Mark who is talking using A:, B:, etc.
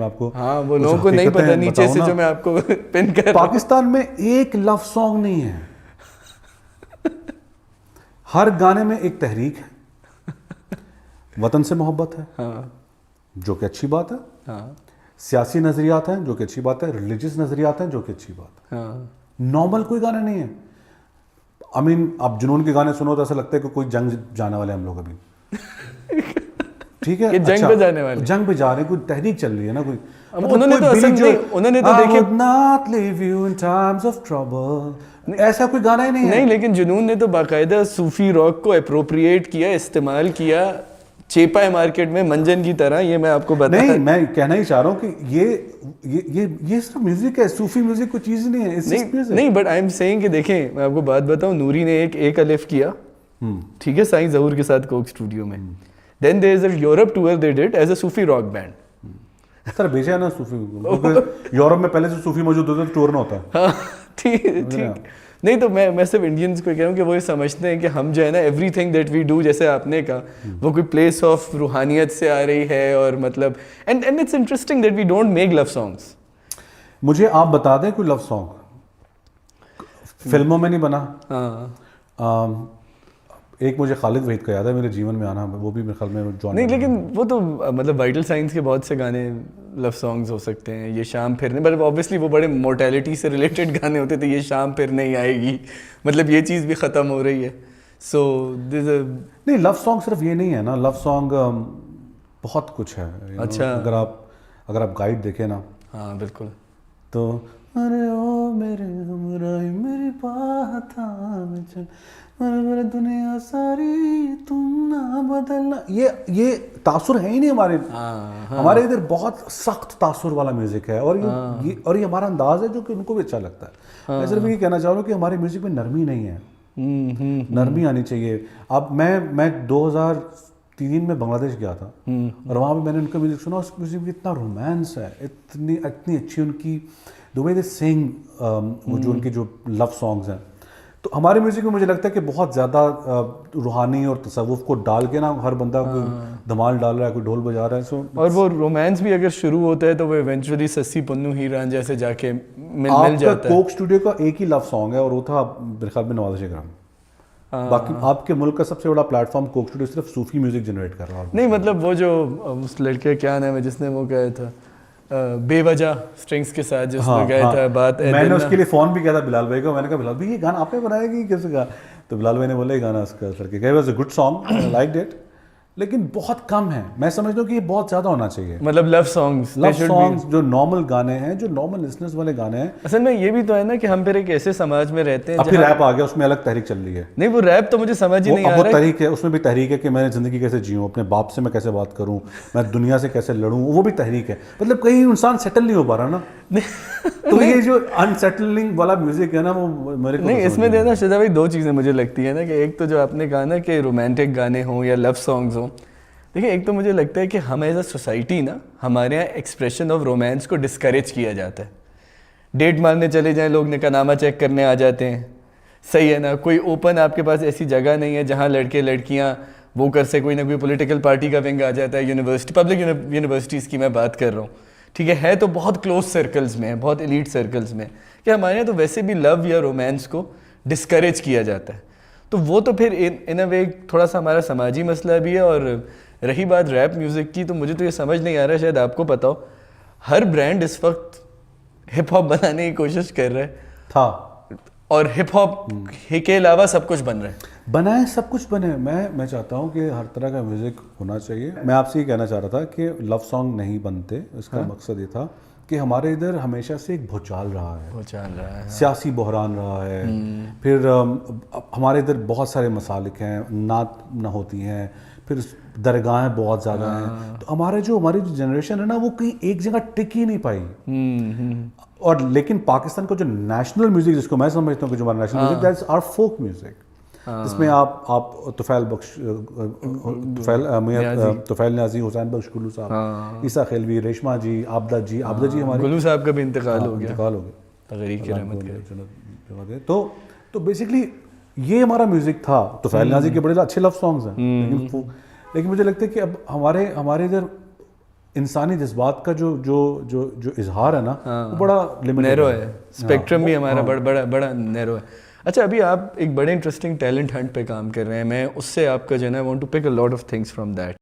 A: आपको
B: हाँ, वो लोगों को नहीं पता नीचे से जो मैं आपको पिन कर रहा हूं।
A: पाकिस्तान में एक लव सॉन्ग नहीं है, हर गाने में एक तहरीक है, वतन से मोहब्बत है,
B: हाँ
A: जो कि अच्छी बात है,
B: हाँ
A: सियासी नजरियात हैं जो कि अच्छी बात है, रिलीजियस नजरियात हैं जो कि अच्छी बात है।
B: हाँ।
A: नॉर्मल कोई गाना नहीं है। आई मीन आप जुनून के गाने सुनो तो ऐसा लगता है कि कोई जंग जाने वाले हम लोग अभी, ठीक है,
B: ये जंग पे जाने वाले,
A: जंग पे जा रहे हैं, कोई तहरीक चल रही है ना, कोई
B: उन्होंने तो असल नहीं, उन्होंने तो देखिए
A: not leave you in times of trouble, ऐसा कोई गाना ही नहीं है।
B: नहीं, लेकिन जुनून ने तो बाकायदा सूफी रॉक को अप्रोप्रिएट किया, इस्तेमाल किया, चेपा है मार्केट में मंजन की तरह। ये मैं आपको बता
A: नहीं, मैं कहना ही चाह रहा हूँ कि ये सिर्फ म्यूजिक है, सूफी म्यूजिक कोई चीज नहीं है।
B: नहीं, बट आई एम सेइंग कि देखें, मैं आपको बात बताऊं, नूरी ने एक अलिफ किया, ठीक है, साईं ज़हूर के साथ कोक स्टूडियो में। Then there is a Europe tour they did as a Sufi rock band.
A: Sir भेजा है ना सूफी, यूरोप में पहले से सूफी मौजूद होता है, टूर ना होता है।
B: हाँ, ठीक। नहीं तो मैं सिर्फ इंडियंस को कह रहा हूँ कि वो ये समझते हैं कि हम जो है ना, एवरीथिंग दैट वी डू, जैसे आपने कहा, वो कोई प्लेस ऑफ रूहानियत से आ रही है, और मतलब and it's interesting that we don't make love songs.
A: मुझे आप बता दें कोई लव सॉन्ग फिल्मों में नहीं बना।
B: हाँ,
A: एक मुझे खालिद वहीद का याद है मेरे जीवन में आना, वो भी मेरे ख्याल में जॉन।
B: नहीं, लेकिन वो तो मतलब वाइटल साइंस के बहुत से गाने लव सॉन्ग्स हो सकते हैं। ये शाम फिर नहीं, बट ऑब्वियसली वो बड़े मोर्टेलिटी से रिलेटेड गाने होते थे। ये शाम फिर नहीं आएगी, मतलब ये चीज़ भी ख़त्म हो रही है। सो
A: नहीं, लव सॉन्ग सिर्फ ये नहीं है ना, लव सॉन्ग बहुत कुछ है।
B: अच्छा,
A: अगर आप गाइड देखें ना,
B: हाँ बिल्कुल,
A: तो अरे ओ मेरे हमराही मेरी बात चल, मेरे दुनिया सारी तुम ना बदलना, ये तासुर है ही नहीं हमारे।
B: हाँ, हाँ,
A: हमारे इधर बहुत सख्त तासुर वाला म्यूजिक है, और ये हमारा अंदाज है जो कि उनको भी अच्छा लगता है। मैं सिर्फ ये कहना चाह रहा हूँ कि हमारे म्यूजिक में नरमी नहीं है, नरमी आनी चाहिए। अब मैं 2003 में बांग्लादेश गया था, और वहाँ पे मैंने उनका म्यूजिक सुना। उस म्यूजिक में इतना रोमांस है, इतनी अच्छी उनकी द वे दे सिंग, वो जो उनकी जो लव सॉन्ग्स हैं। तो हमारे म्यूजिक में मुझे लगता है कि बहुत ज़्यादा रूहानी और तसव्वुफ को डाल के ना, हर बंदा कोई धमाल डाल रहा है, कोई ढोल बजा रहा है।
B: और वो रोमांस भी अगर शुरू होता है तो वो इवेंचुअली सस्सी पन्नू हीरान जैसे जाके मिल जाता है।
A: कोक स्टूडियो का एक ही लव सॉन्ग है, और वो था मेरे ख्याल में नवाज़ शरीफ। बाकी आपके मुल्क का सबसे बड़ा प्लेटफॉर्म कोक स्टूडियो सिर्फ सूफी म्यूजिक जनरेट कर रहा है।
B: नहीं, मतलब वो जो उस लड़के क्या नाम है जिसने वो गाया था बेवजह स्ट्रिंग्स के साथ, जिसने गाया था बात।
A: मैंने उसके लिए फ़ोन भी किया था बिलाल भाई को। मैंने कहा बिलाल भाई ये गाना आपने बनाया कि किसी का? तो बिलाल भाई ने बोला ये गाना उसका लड़के का, was a good song, I liked it, लेकिन बहुत कम है। मैं समझता हूँ कि ये बहुत ज़्यादा होना चाहिए।
B: मतलब लव सॉन्ग्स
A: जो नॉर्मल गाने हैं, जो नॉर्मल लिसनर्स वाले गाने हैं।
B: असल में ये भी तो है ना कि हम फिर एक ऐसे समाज में रहते हैं।
A: अब फिर रैप आ गया, उसमें अलग तहरीक चल रही है।
B: नहीं, वो रैप तो मुझे समझ ही नहीं आ रहा है।
A: तहरीक है, उसमें भी तहरीक है कि मैं ज़िंदगी कैसे जीऊँ, अपने बाप से मैं कैसे बात करूँ, मैं दुनिया से कैसे लड़ूँ, वो भी तहरीक है। मतलब कहीं इंसान सेटल नहीं हो पा रहा ना। तो ये जो अनसेटलिंग वाला म्यूजिक है ना, वो मेरे को
B: नहीं, इसमें देना शिदा भाई, दो चीज़ें मुझे लगती है ना, कि एक तो जो आपने कहा ना कि रोमांटिक गाने हों या लव सॉन्ग्स हों। देखिए, एक तो मुझे लगता है कि हम एज अ सोसाइटी ना, हमारे यहाँ एक्सप्रेशन ऑफ रोमांस को डिस्करेज किया जाता है। डेट मारने चले जाएं, लोग निकाहनामा चेक करने आ जाते हैं, सही है ना। कोई ओपन आपके पास ऐसी जगह नहीं है जहाँ लड़के लड़कियाँ वो कर सके। कोई ना कोई पॉलिटिकल पार्टी का विंग आ जाता है, यूनिवर्सिटी, पब्लिक यूनिवर्सिटीज़ की मैं बात कर रहा हूँ, ठीक है तो बहुत क्लोज सर्कल्स में है, बहुत एलीट सर्कल्स में, कि हमारे यहाँ तो वैसे भी लव या रोमांस को डिस्करेज किया जाता है। तो वो तो फिर इन अ वे थोड़ा सा हमारा समाजी मसला भी है। और रही बात रैप म्यूज़िक की, तो मुझे तो ये समझ नहीं आ रहा है, शायद आपको पता हो, हर ब्रांड इस वक्त हिप हॉप बनाने की कोशिश कर रहा है
A: था,
B: और हिप हॉप के अलावा सब कुछ बन रहा है।
A: बनाए, सब कुछ बने। मैं चाहता हूँ कि हर तरह का म्यूज़िक होना चाहिए। मैं आपसे ये कहना चाह रहा था कि लव सॉन्ग नहीं बनते, इसका मकसद ये था कि हमारे इधर हमेशा से एक भूचाल रहा है, सियासी बहरान रहा है। फिर हमारे इधर बहुत सारे मसालिक हैं, नात न होती हैं, फिर दरगाहें बहुत ज़्यादा हैं। तो हमारी जो जनरेशन है ना, वो कहीं एक जगह टिक ही नहीं पाई। और लेकिन पाकिस्तान का जो नेशनल म्यूज़िक, जिसको मैं समझता हूँ कि जो हमारा national music, that's our folk music, जिसमें आप तुफैल न्याजी, हुसैन बख्श गुल्लू साहब, ईसा खिलवी, रेशमा जी, आबदा जी हमारे
B: गुल्लू साहब का भी इंतकाल हो गया,
A: तगरीर की रहमत। तो बेसिकली ये हमारा म्यूज़िक था। तुफैल न्याजी के बड़े अच्छे लव सॉन्ग्स हैं, लेकिन मुझे लगता है कि अब हमारे इधर इंसानी जज्बात का जो जो जो जो इजहार है ना वो बड़ा लिमिटेड
B: नैरो है, स्पेक्ट्रम भी हमारा बड़ा बड़ा नैरो है। अच्छा, अभी आप एक बड़े इंटरेस्टिंग टैलेंट हंट पे काम कर रहे हैं, मैं उससे आपका जो है ना, I want to pick a lot of things from that.